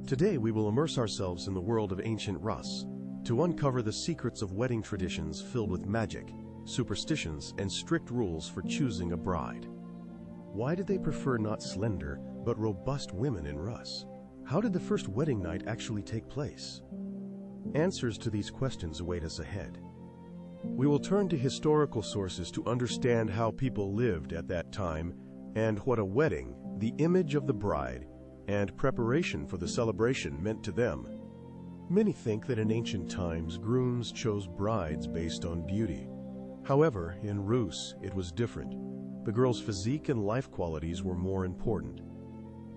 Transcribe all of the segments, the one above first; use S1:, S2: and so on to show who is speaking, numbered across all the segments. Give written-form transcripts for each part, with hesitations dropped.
S1: Today we will immerse ourselves in the world of Ancient Rus to uncover the secrets of wedding traditions filled with magic, superstitions, and strict rules for choosing a bride. Why did they prefer not slender, but robust women in Rus? How did the first wedding night actually take place? Answers to these questions await us ahead. We will turn to historical sources to understand how people lived at that time and what a wedding, the image of the bride, and preparation for the celebration meant to them. Many think that in ancient times, grooms chose brides based on beauty. However, in Rus, it was different. The girl's physique and life qualities were more important.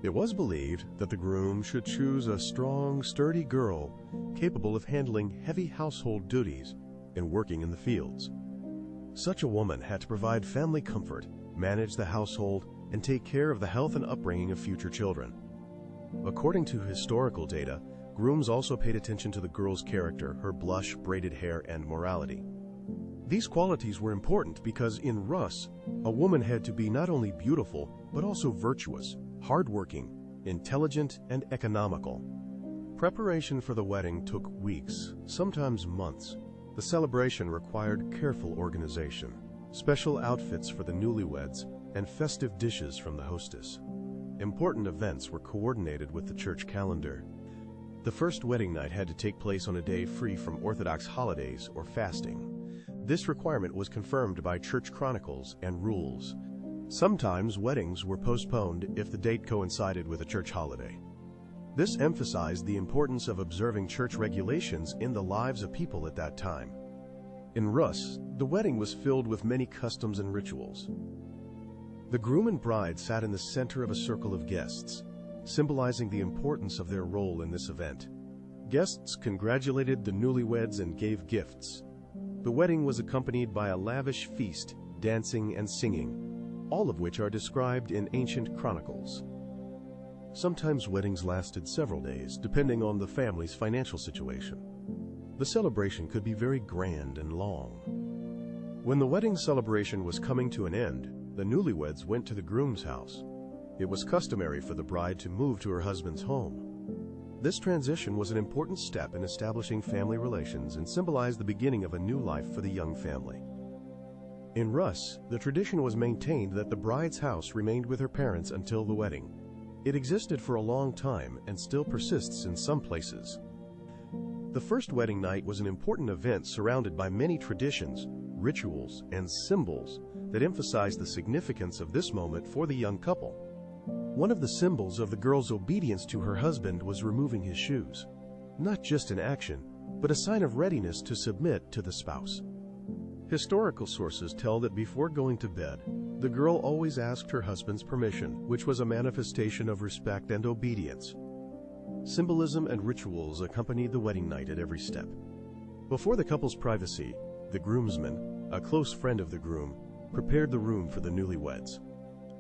S1: It was believed that the groom should choose a strong, sturdy girl capable of handling heavy household duties and working in the fields. Such a woman had to provide family comfort, manage the household, and take care of the health and upbringing of future children. According to historical data, grooms also paid attention to the girl's character, her blush, braided hair, and morality. These qualities were important because in Rus, a woman had to be not only beautiful, but also virtuous, hardworking, intelligent, and economical. Preparation for the wedding took weeks, sometimes months. The celebration required careful organization, special outfits for the newlyweds, and festive dishes from the hostess. Important events were coordinated with the church calendar. The first wedding night had to take place on a day free from Orthodox holidays or fasting. This requirement was confirmed by church chronicles and rules. Sometimes weddings were postponed if the date coincided with a church holiday. This emphasized the importance of observing church regulations in the lives of people at that time. In Rus, the wedding was filled with many customs and rituals. The groom and bride sat in the center of a circle of guests, symbolizing the importance of their role in this event. Guests congratulated the newlyweds and gave gifts. The wedding was accompanied by a lavish feast, dancing and singing, all of which are described in ancient chronicles. Sometimes weddings lasted several days, depending on the family's financial situation. The celebration could be very grand and long. When the wedding celebration was coming to an end, the newlyweds went to the groom's house. It was customary for the bride to move to her husband's home. This transition was an important step in establishing family relations and symbolized the beginning of a new life for the young family. In Rus, the tradition was maintained that the bride's house remained with her parents until the wedding. It existed for a long time and still persists in some places. The first wedding night was an important event surrounded by many traditions, rituals, and symbols that emphasized the significance of this moment for the young couple. One of the symbols of the girl's obedience to her husband was removing his shoes, not just an action, but a sign of readiness to submit to the spouse. Historical sources tell that before going to bed, the girl always asked her husband's permission, which was a manifestation of respect and obedience. Symbolism and rituals accompanied the wedding night at every step. Before the couple's privacy, the groomsman, a close friend of the groom, prepared the room for the newlyweds.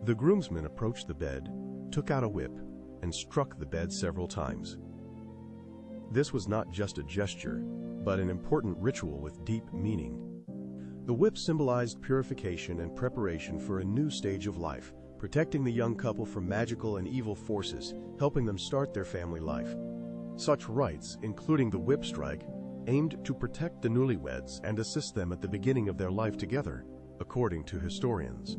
S1: The groomsman approached the bed, took out a whip, and struck the bed several times. This was not just a gesture, but an important ritual with deep meaning. The whip symbolized purification and preparation for a new stage of life, protecting the young couple from magical and evil forces, helping them start their family life. Such rites, including the whip strike, aimed to protect the newlyweds and assist them at the beginning of their life together, according to historians.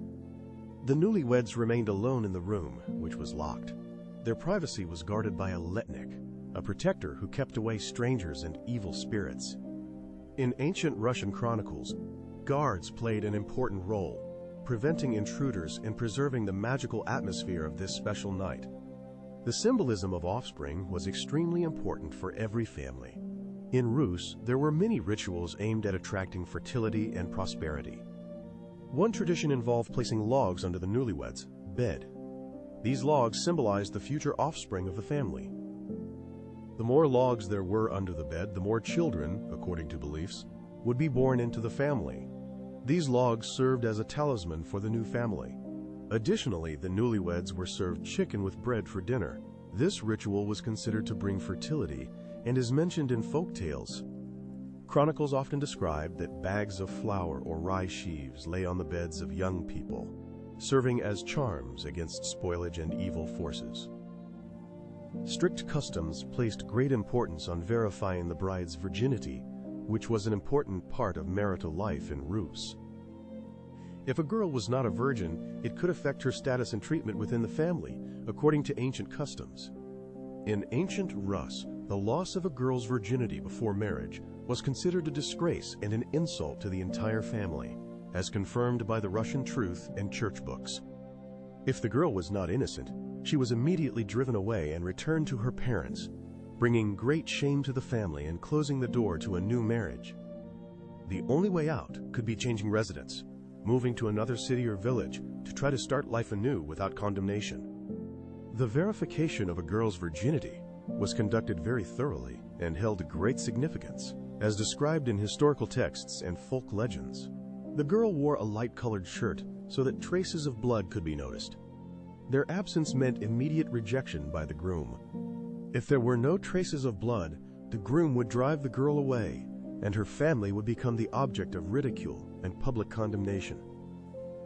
S1: The newlyweds remained alone in the room, which was locked. Their privacy was guarded by a letnik, a protector who kept away strangers and evil spirits. In ancient Russian chronicles, guards played an important role, preventing intruders and preserving the magical atmosphere of this special night. The symbolism of offspring was extremely important for every family. In Rus, there were many rituals aimed at attracting fertility and prosperity. One tradition involved placing logs under the newlyweds' bed. These logs symbolized the future offspring of the family. The more logs there were under the bed, the more children, according to beliefs, would be born into the family. These logs served as a talisman for the new family. Additionally, the newlyweds were served chicken with bread for dinner. This ritual was considered to bring fertility and is mentioned in folk tales. Chronicles often describe that bags of flour or rye sheaves lay on the beds of young people, serving as charms against spoilage and evil forces. Strict customs placed great importance on verifying the bride's virginity, which was an important part of marital life in Rus. If a girl was not a virgin, it could affect her status and treatment within the family, according to ancient customs. In Ancient Rus, the loss of a girl's virginity before marriage was considered a disgrace and an insult to the entire family, as confirmed by the Russian Truth and church books. If the girl was not innocent, she was immediately driven away and returned to her parents, bringing great shame to the family and closing the door to a new marriage. The only way out could be changing residence, moving to another city or village to try to start life anew without condemnation. The verification of a girl's virginity was conducted very thoroughly and held great significance, as described in historical texts and folk legends. The girl wore a light-colored shirt so that traces of blood could be noticed. Their absence meant immediate rejection by the groom. If there were no traces of blood, the groom would drive the girl away, and her family would become the object of ridicule and public condemnation.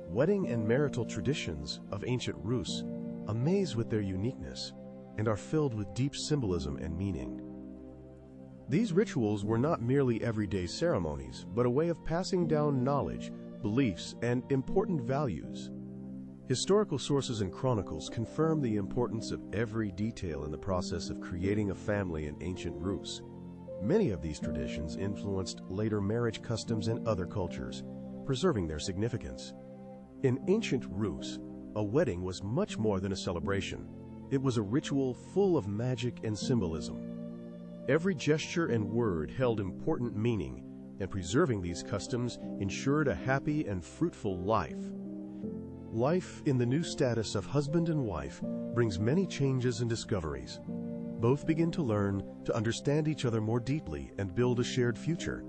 S1: Wedding and marital traditions of Ancient Rus amaze with their uniqueness and are filled with deep symbolism and meaning. These rituals were not merely everyday ceremonies, but a way of passing down knowledge, beliefs, and important values. Historical sources and chronicles confirm the importance of every detail in the process of creating a family in Ancient Rus. Many of these traditions influenced later marriage customs in other cultures, preserving their significance. In Ancient Rus, a wedding was much more than a celebration. It was a ritual full of magic and symbolism. Every gesture and word held important meaning, and preserving these customs ensured a happy and fruitful life. Life in the new status of husband and wife brings many changes and discoveries. Both begin to learn to understand each other more deeply and build a shared future,